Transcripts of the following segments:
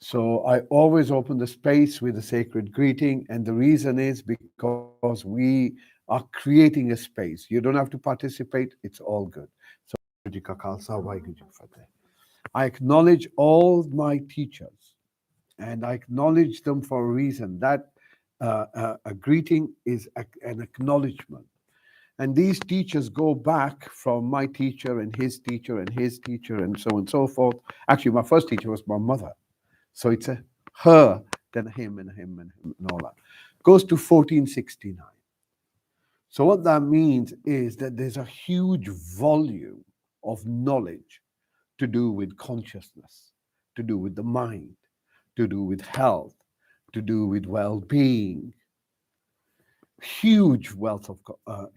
So I always open the space with a sacred greeting, and the reason is because we are creating a space. You don't have to participate, it's all good. So Ji ka Khalsa, Waheguru Ji ki Fateh. I acknowledge all my teachers, and I acknowledge them for a reason. That a greeting is an acknowledgement. And these teachers go back from my teacher and his teacher and his teacher and so on and so forth. Actually, my first teacher was my mother. So it's a her, then him and him and him and all that. Goes to 1469. So what that means is that there's a huge volume of knowledge to do with consciousness, to do with the mind, to do with health, to do with well-being. Huge wealth of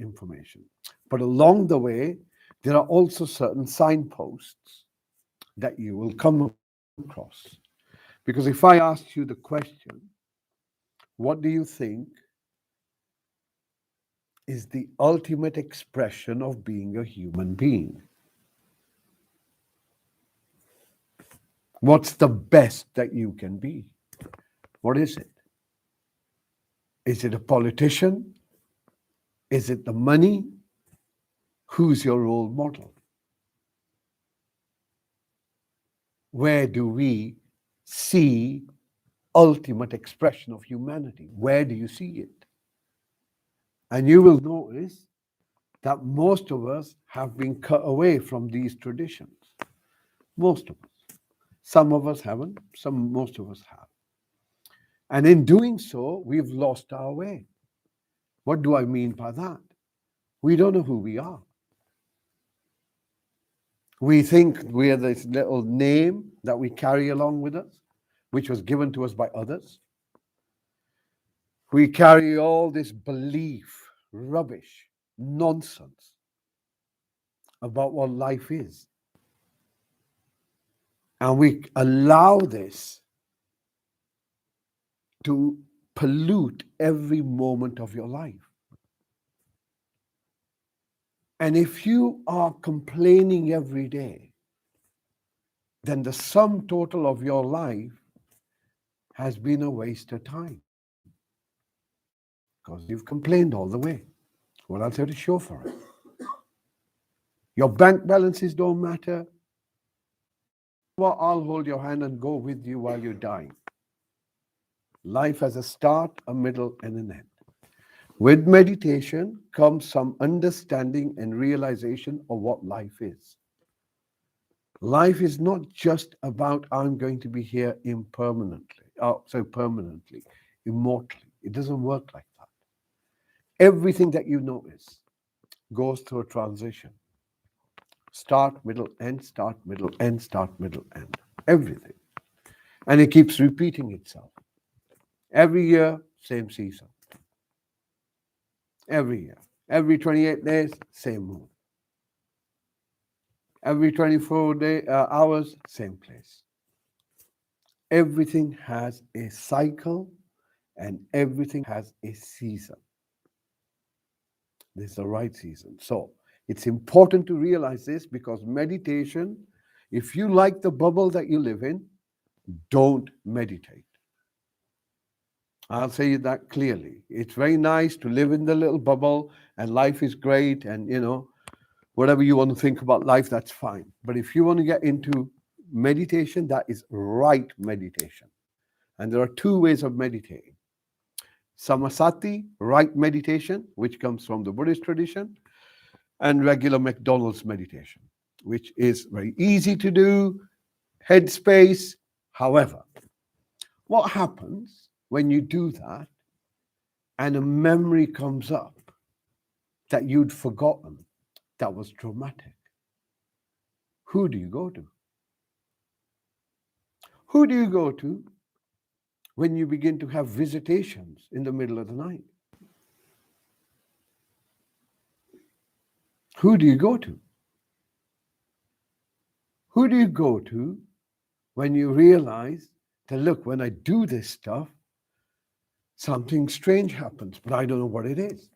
information. But along the way, there are also certain signposts that you will come across. Because if I asked you the question, what do you think is the ultimate expression of being a human being? What's the best that you can be? What is it? Is it a politician? Is it the money? Who's your role model? Where do we see ultimate expression of humanity? Where do you see it? And you will notice that most of us have been cut away from these traditions. Most of us. Some of us haven't, most of us have. And in doing so, we've lost our way. What do I mean by that? We don't know who we are. We think we are this little name that we carry along with us, which was given to us by others. We carry all this belief, rubbish, nonsense about what life is. And we allow this to pollute every moment of your life. And if you are complaining every day, then the sum total of your life has been a waste of time. Because you've complained all the way. What else have to show for it? Your bank balances don't matter. Well, I'll hold your hand and go with you while you're dying. Life has a start, a middle, and an end. With meditation comes some understanding and realization of what life is. Life is not just about I'm going to be here permanently, immortally. It doesn't work like that. Everything that you notice goes through a transition. Start, middle, end, start, middle, end, start, middle, end. Everything. And it keeps repeating itself. Every year, same season. Every year. Every 28 days, same moon. Every 24 hours, same place. Everything has a cycle and everything has a season. This is the right season. So it's important to realize this, because meditation, if you like the bubble that you live in, don't meditate. I'll say that clearly. It's very nice to live in the little bubble and life is great, and whatever you want to think about life, that's fine. But if you want to get into meditation, that is right meditation. And there are two ways of meditating. Samasati, right meditation, which comes from the Buddhist tradition, and regular McDonald's meditation, which is very easy to do, headspace. However, what happens when you do that and a memory comes up that you'd forgotten that was traumatic? Who do you go to? Who do you go to when you begin to have visitations in the middle of the night? Who do you go to? Who do you go to when you realize that, look, when I do this stuff, something strange happens, but I don't know what it is?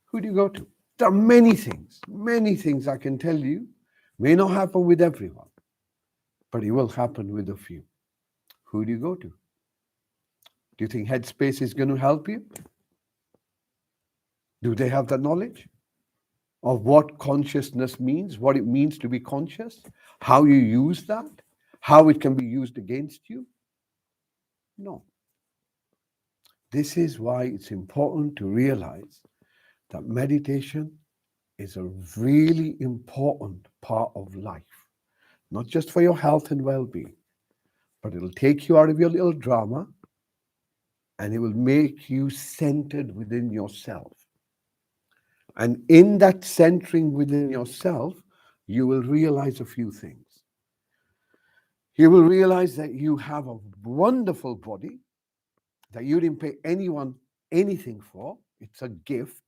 Who do you go to? There are many things I can tell you may not happen with everyone, but it will happen with a few. who do you go to? Do you think Headspace is going to help you? Do they have the knowledge of what consciousness means, what it means to be conscious, how you use that, how it can be used against you? No. This is why it's important to realize that meditation is a really important part of life, not just for your health and well-being, but it'll take you out of your little drama and it will make you centered within yourself. And in that centering within yourself, you will realize a few things. You will realize that you have a wonderful body that you didn't pay anyone anything for. It's a gift,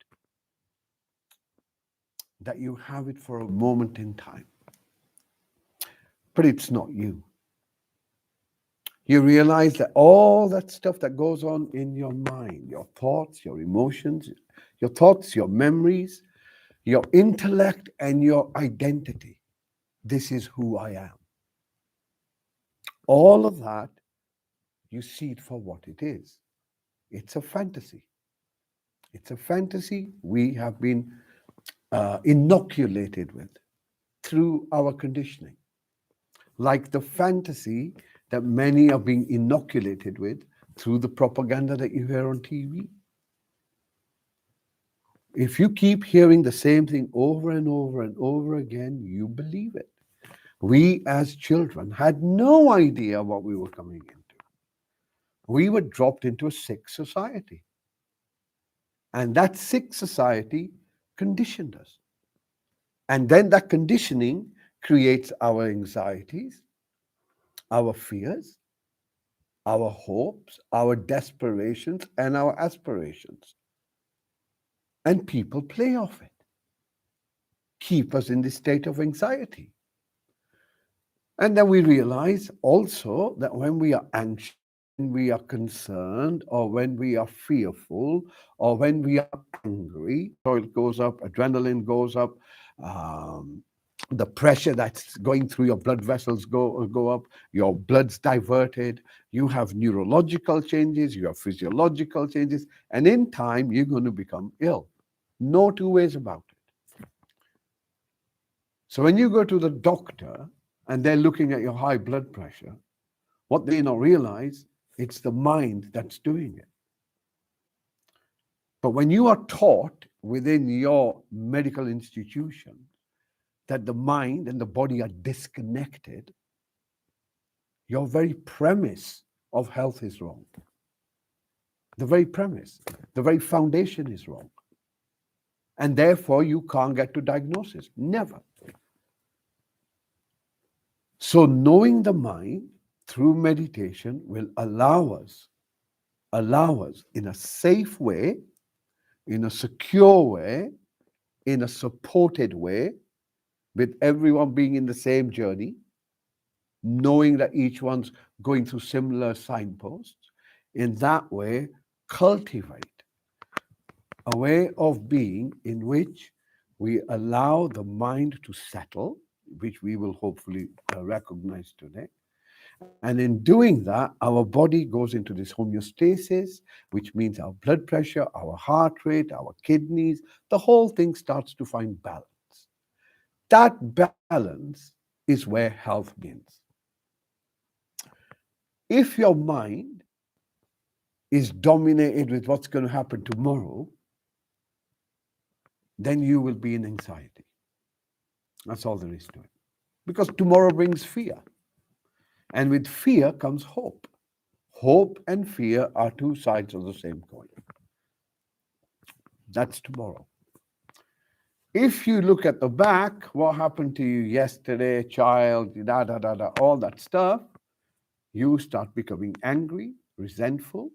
that you have it for a moment in time. But it's not you. You realize that all that stuff that goes on in your mind, your thoughts, your emotions, your thoughts, your memories, your intellect, and your identity. This is who I am. All of that, you see it for what it is. It's a fantasy. It's a fantasy we have been inoculated with through our conditioning. Like the fantasy that many are being inoculated with through the propaganda that you hear on TV. If you keep hearing the same thing over and over and over again, you believe it. We as children had no idea what we were coming into. We were dropped into a sick society. And that sick society conditioned us. And then that conditioning creates our anxieties, our fears, our hopes, our desperations, and our aspirations. And people play off it, keep us in this state of anxiety. And then we realize also that when we are anxious, when we are concerned, or when we are fearful, or when we are angry, cortisol goes up, adrenaline goes up, the pressure that's going through your blood vessels go up, your blood's diverted, you have neurological changes, you have physiological changes, and in time you're going to become ill. No two ways about it. So when you go to the doctor and they're looking at your high blood pressure, what they not realize, it's the mind that's doing it. But when you are taught within your medical institution that the mind and the body are disconnected, your very premise of health is wrong. The very premise, the very foundation is wrong. And therefore, you can't get to diagnosis. Never. So knowing the mind through meditation will allow us in a safe way, in a secure way, in a supported way, with everyone being in the same journey, knowing that each one's going through similar signposts. In that way, cultivate a way of being in which we allow the mind to settle, which we will hopefully recognize today. And in doing that, our body goes into this homeostasis, which means our blood pressure, our heart rate, our kidneys, the whole thing starts to find balance. That balance is where health begins. If your mind is dominated with what's going to happen tomorrow, then you will be in anxiety. That's all there is to it. Because tomorrow brings fear. And with fear comes hope. Hope and fear are two sides of the same coin. That's tomorrow. If you look at the back, what happened to you yesterday, child, all that stuff, you start becoming angry, resentful,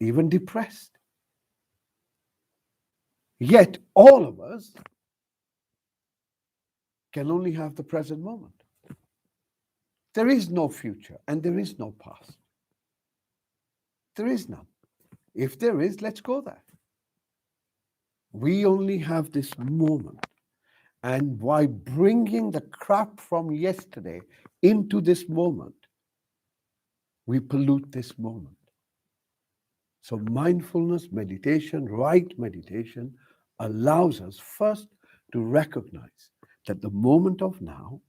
even depressed. Yet all of us can only have the present moment. There is no future and there is no past. There is none. If there is, let's go there. We only have this moment. And by bringing the crap from yesterday into this moment, we pollute this moment. So mindfulness, meditation, right meditation, allows us first to recognize that the moment of now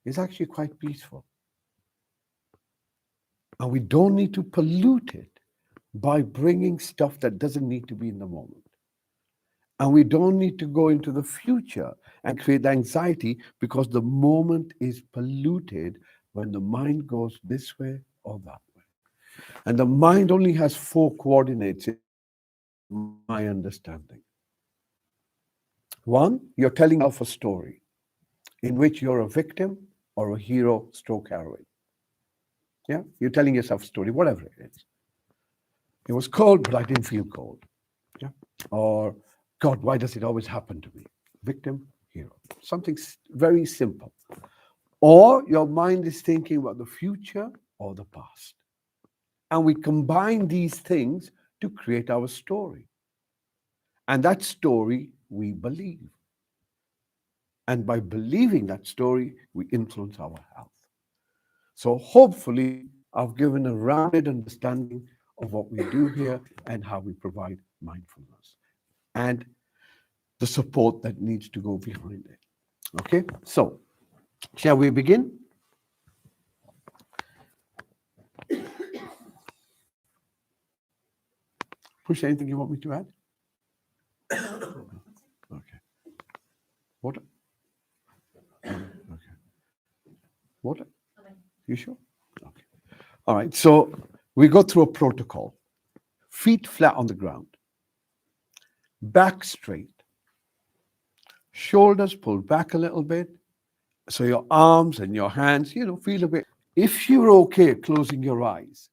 is actually quite peaceful. And we don't need to pollute it by bringing stuff that doesn't need to be in the moment. And we don't need to go into the future and create anxiety because the moment is polluted when the mind goes this way or that way. And the mind only has 4 coordinates in my understanding. One, you're telling yourself a story in which you're a victim or a hero stroke heroine. Yeah, you're telling yourself a story, whatever it is. It was cold, but I didn't feel cold. Yeah. Or, God, why does it always happen to me? Victim, hero. Something very simple. Or your mind is thinking about the future or the past. And we combine these things to create our story. And that story we believe. And by believing that story, we influence our health. So hopefully, I've given a rounded understanding of what we do here and how we provide mindfulness and the support that needs to go behind it. Okay, so shall we begin? Push, anything you want me to add? Okay. Water? Okay. Water? You sure? Okay. All right, so we go through a protocol. Feet flat on the ground. Back straight. Shoulders pulled back a little bit. So your arms and your hands, feel a bit. If you're okay closing your eyes,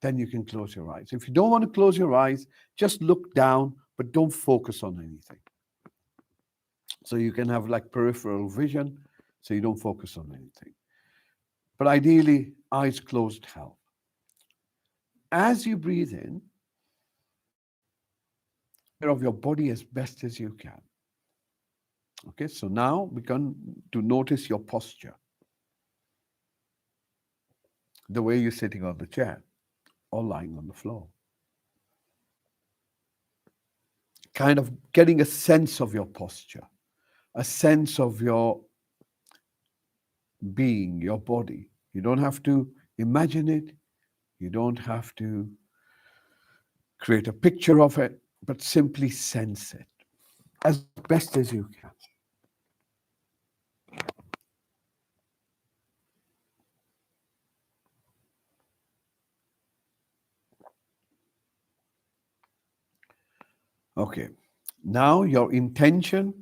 then you can close your eyes. If you don't want to close your eyes, just look down, but don't focus on anything. So you can have like peripheral vision, so you don't focus on anything. But ideally, eyes closed help. As you breathe in, care of your body as best as you can. Okay, so now begin to notice your posture. The way you're sitting on the chair or lying on the floor. Kind of getting a sense of your posture, a sense of your being, your body. You don't have to imagine it. You don't have to create a picture of it, but simply sense it as best as you can. Okay. Now your intention,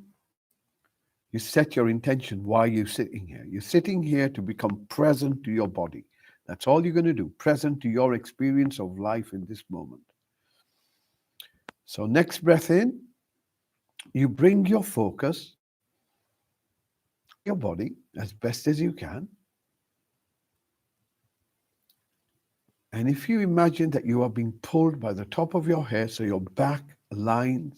you set your intention why you're sitting here. You're sitting here to become present to your body. That's all you're going to do, present to your experience of life in this moment. So next breath in, you bring your focus, your body as best as you can. And if you imagine that you are being pulled by the top of your hair, so your back aligns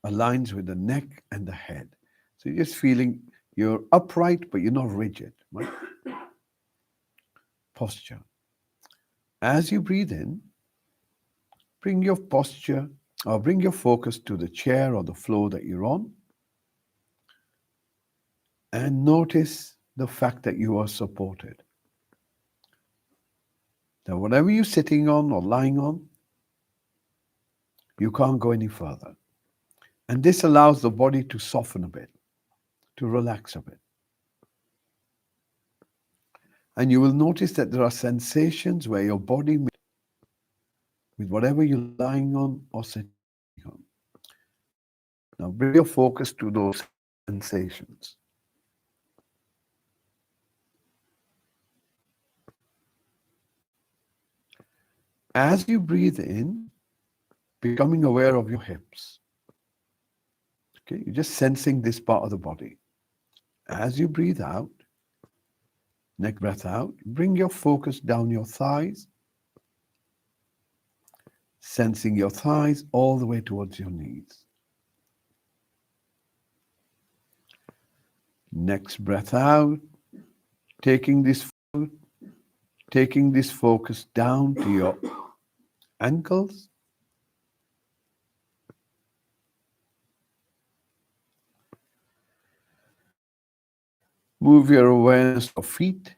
with the neck and the head. So you're just feeling you're upright, but you're not rigid. Right? Posture. As you breathe in, bring your posture or bring your focus to the chair or the floor that you're on. And notice the fact that you are supported. That whatever you're sitting on or lying on, you can't go any further. And this allows the body to soften a bit, to relax a bit. And you will notice that there are sensations where your body, with whatever you're lying on or sitting on. Now bring your focus to those sensations. As you breathe in, becoming aware of your hips. Okay, you're just sensing this part of the body. As you breathe out, next breath out, bring your focus down your thighs, sensing your thighs all the way towards your knees. Next breath out, taking this foot, taking this focus down to your ankles. Move your awareness to feet.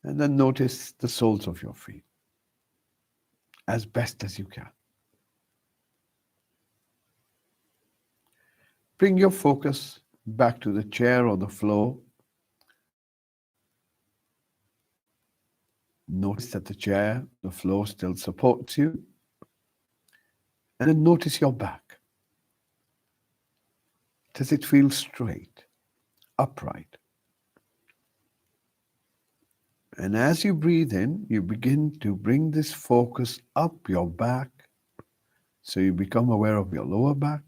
And then notice the soles of your feet as best as you can. Bring your focus back to the chair or the floor. Notice that the chair, the floor still supports you. And then notice your back. Does it feel straight, upright? And as you breathe in, you begin to bring this focus up your back. So you become aware of your lower back.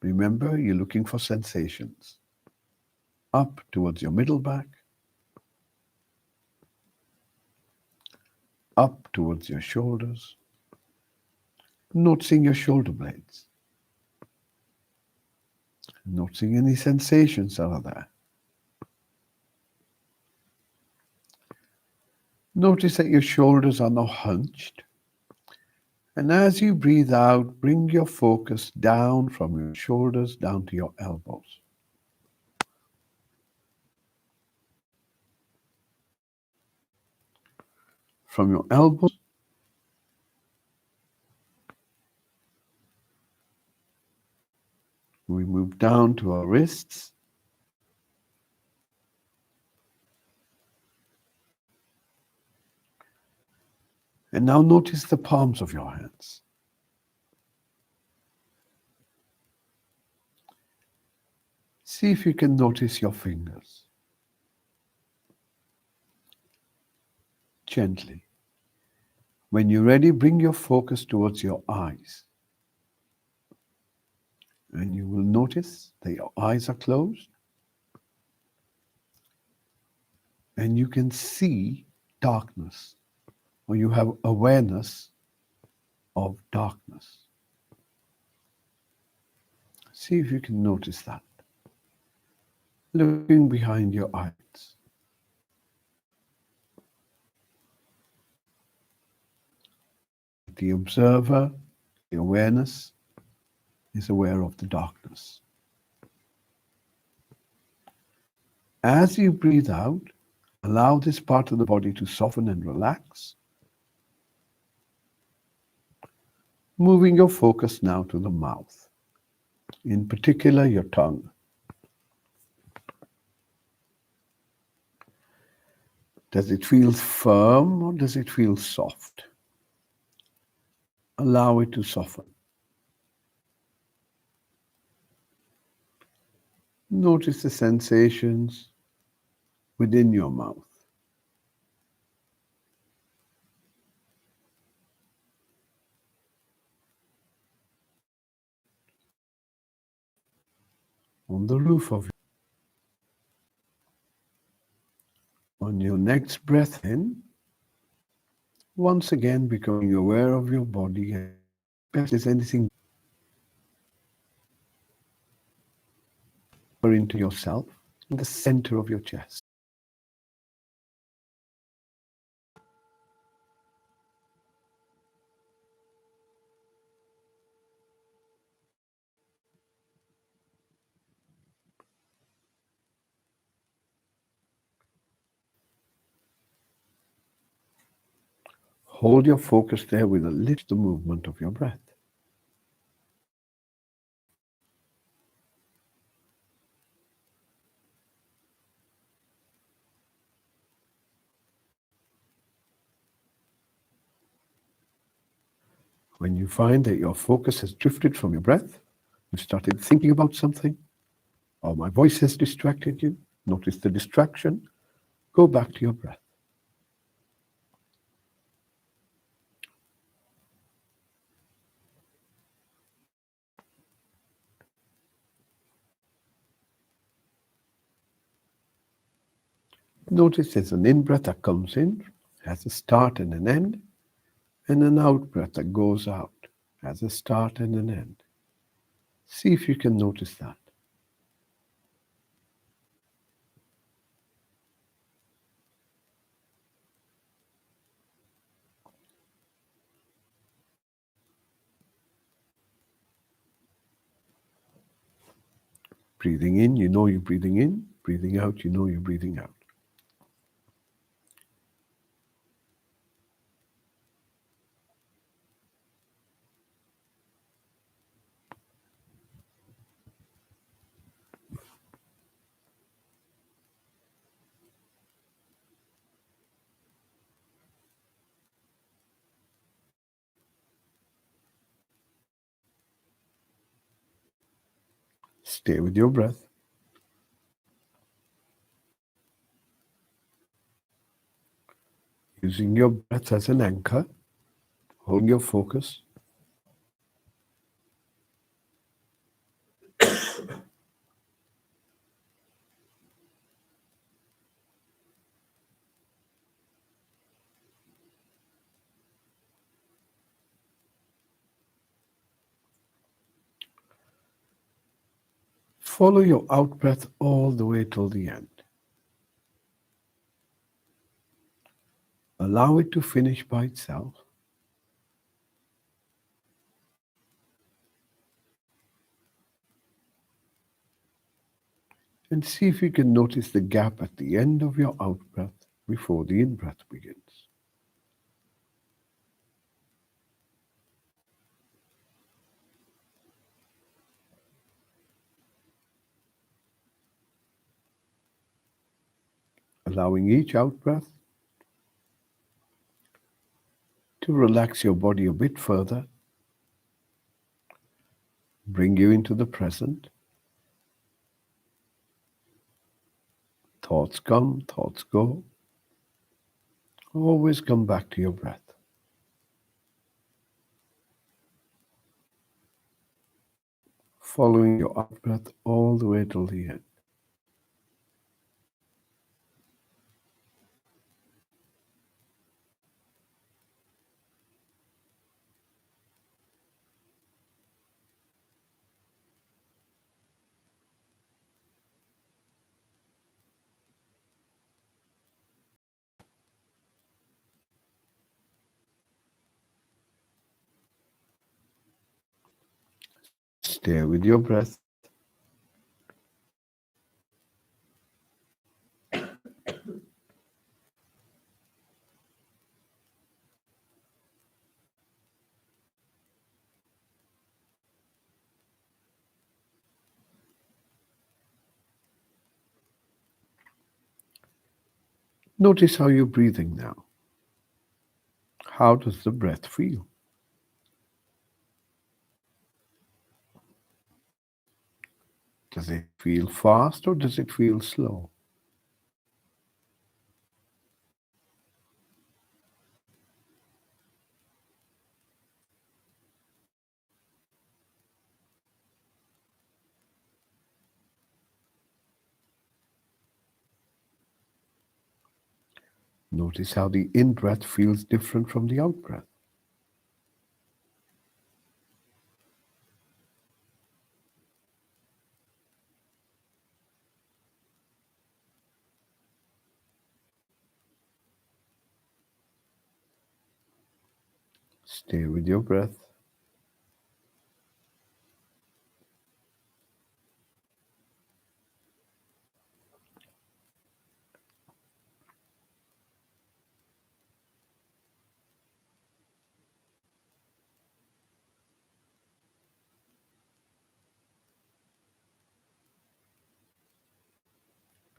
Remember, you're looking for sensations. Up towards your middle back. Up towards your shoulders. Noticing your shoulder blades. Noticing any sensations that are there. Notice that your shoulders are now hunched. And as you breathe out, bring your focus down from your shoulders down to your elbows. From your elbows, we move down to our wrists. And now notice the palms of your hands. See if you can notice your fingers. Gently. When you're ready, bring your focus towards your eyes. And you will notice that your eyes are closed. And you can see darkness, or you have awareness of darkness. See if you can notice that. Looking behind your eyes. The observer, the awareness, is aware of the darkness. As you breathe out, allow this part of the body to soften and relax. Moving your focus now to the mouth, in particular your tongue. Does it feel firm or does it feel soft? Allow it to soften. Notice the sensations within your mouth. On the roof of your On your next breath in, once again becoming aware of your body, and if there's anything into yourself, in the center of your chest. Hold your focus there with a little movement of your breath. When you find that your focus has drifted from your breath, you've started thinking about something, or my voice has distracted you, notice the distraction, go back to your breath. Notice there's an in-breath that comes in, has a start and an end, and an out-breath that goes out, has a start and an end. See if you can notice that. Breathing in, you know you're breathing in. Breathing out, you know you're breathing out. Stay with your breath. Using your breath as an anchor, holding your focus. Follow your out breath all the way till the end. Allow it to finish by itself. And see if you can notice the gap at the end of your out breath before the in breath begins. Allowing each out breath to relax your body a bit further, bring you into the present. Thoughts come, thoughts go. Always come back to your breath. Following your out breath all the way till the end. Stay with your breath. Notice how you're breathing now. How does the breath feel? Does it feel fast or does it feel slow? Notice how the in-breath feels different from the out-breath. Stay with your breath.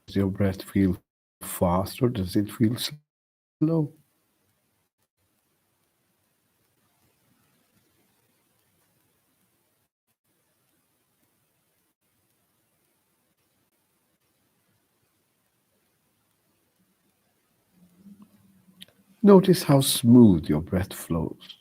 Does your breath feel fast or does it feel slow? Notice how smooth your breath flows.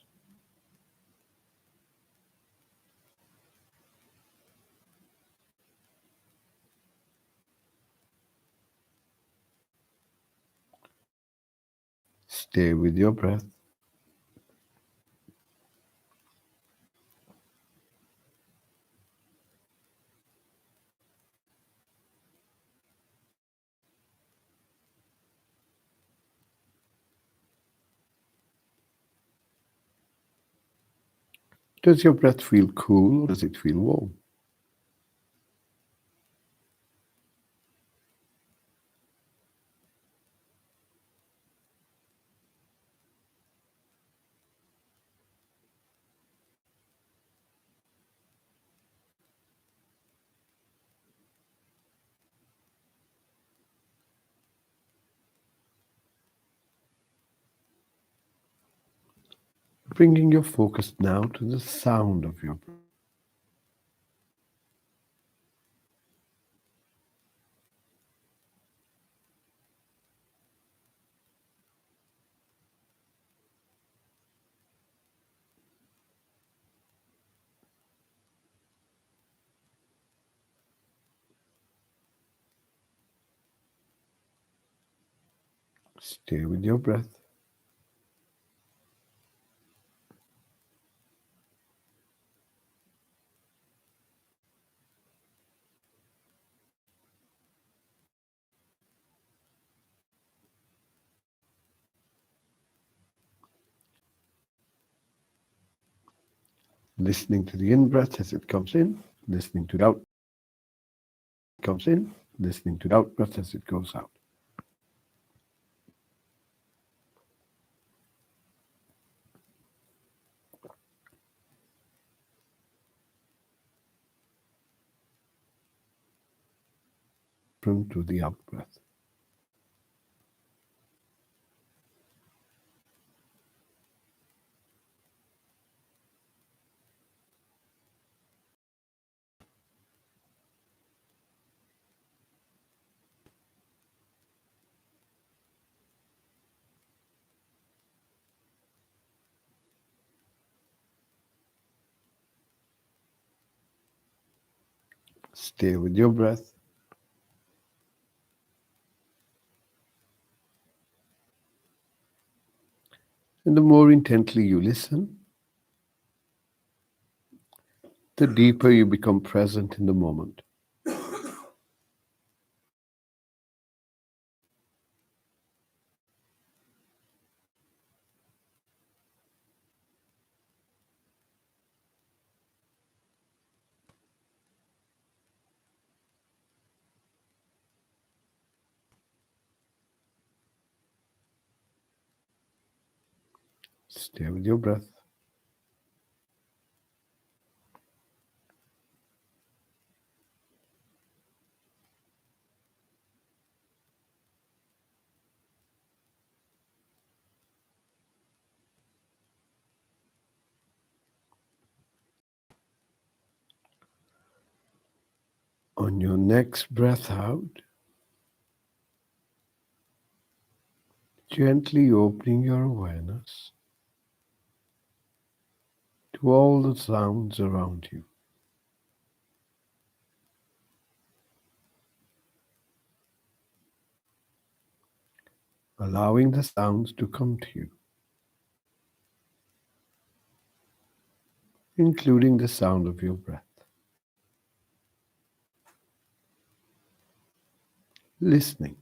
Stay with your breath. Does your breath feel cool or does it feel warm? Bringing your focus now to the sound of your breath. Stay with your breath. Listening to the in-breath as it comes in, listening to the out comes in, listening to the out-breath as it goes out. To the out-breath. Stay with your breath. And the more intently you listen, the deeper you become present in the moment. Stay with your breath. On your next breath out, gently opening your awareness to all the sounds around you. Allowing the sounds to come to you, including the sound of your breath. Listening.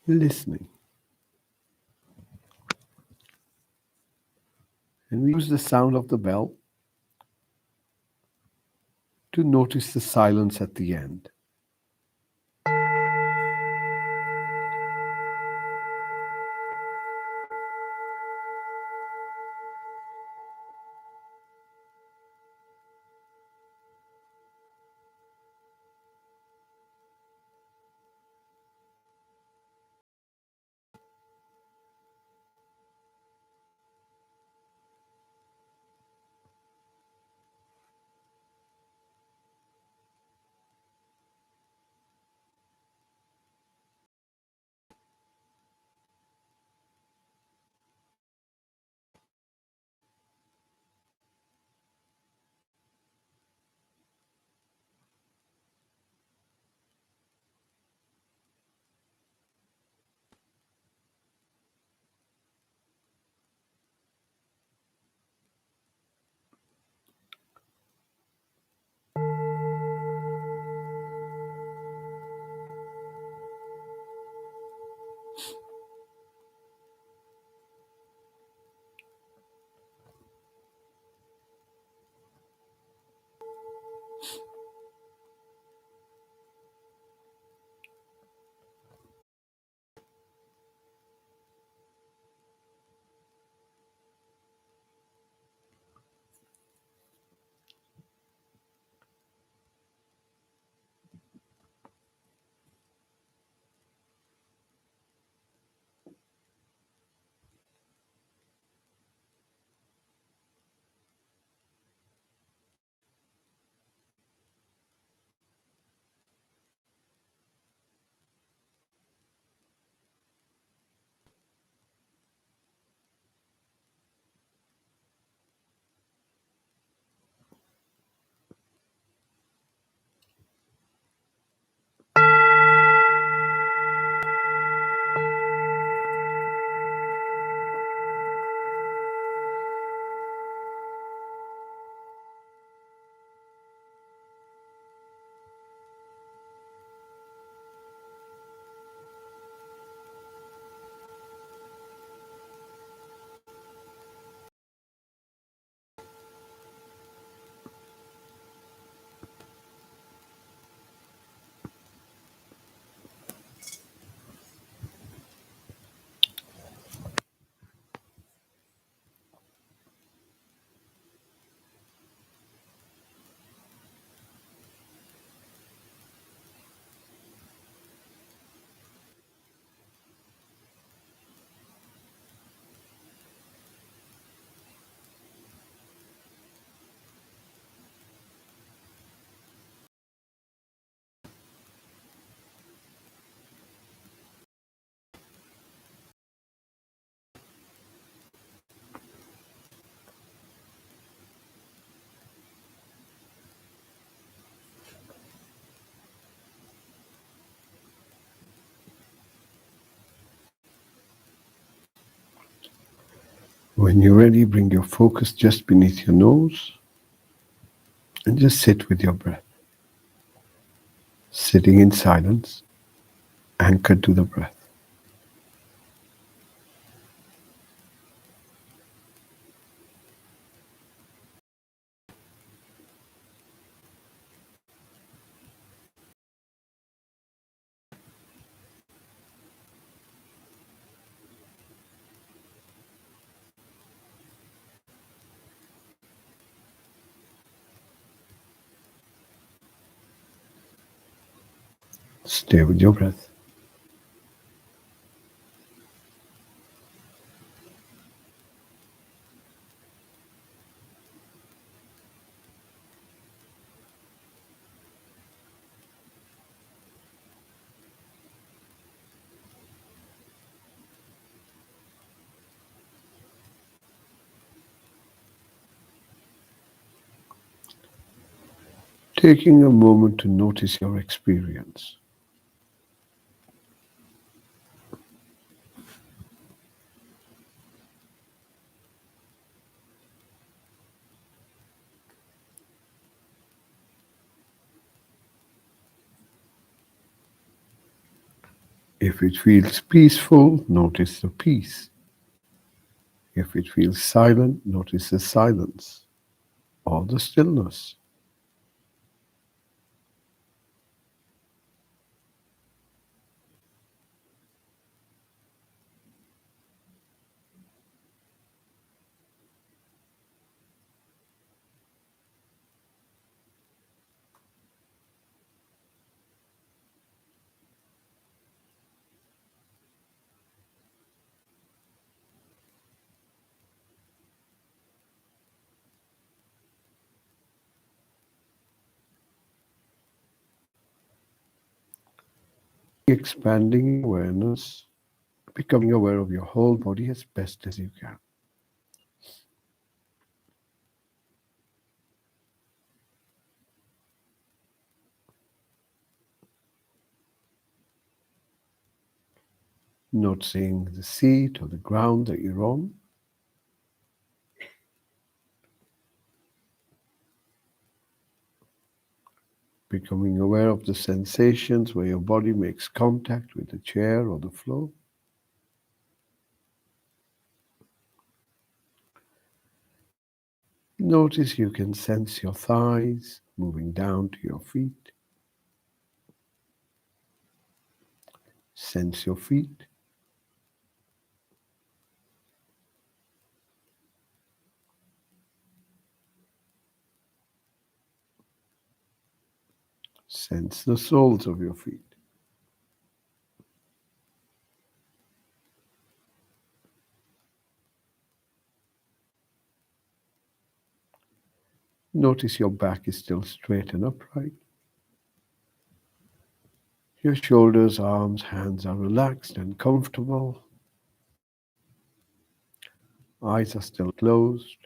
Listening. And we use the sound of the bell to notice the silence at the end. When you're ready, bring your focus just beneath your nose and just sit with your breath. Sitting in silence, anchored to the breath. Stay with your breath. Taking a moment to notice your experience. If it feels peaceful, notice the peace. If it feels silent, notice the silence or the stillness. Expanding awareness, becoming aware of your whole body as best as you can. Noticing the seat or the ground that you're on. Becoming aware of the sensations where your body makes contact with the chair or the floor. Notice you can sense your thighs moving down to your feet. Sense your feet. Sense the soles of your feet. Notice your back is still straight and upright. Your shoulders, arms, hands are relaxed and comfortable. Eyes are still closed.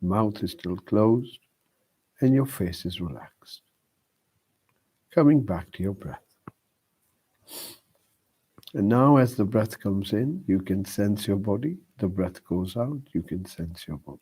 Mouth is still closed. And your face is relaxed. Coming back to your breath. And now as the breath comes in, you can sense your body. The breath goes out, you can sense your body.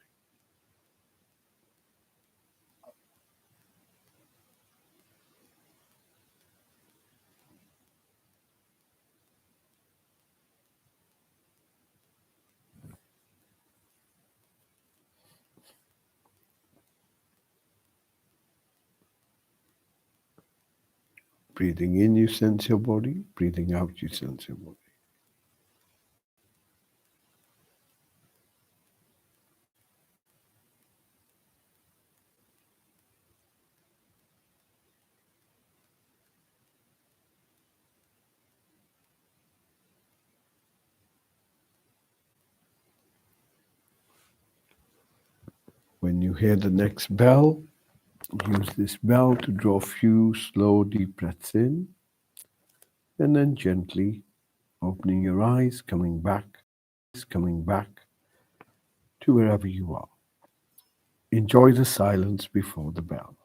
Breathing in, you sense your body. Breathing out, you sense your body. When you hear the next bell, use this bell to draw a few slow, deep breaths in, and then gently opening your eyes, coming back to wherever you are. Enjoy the silence before the bell.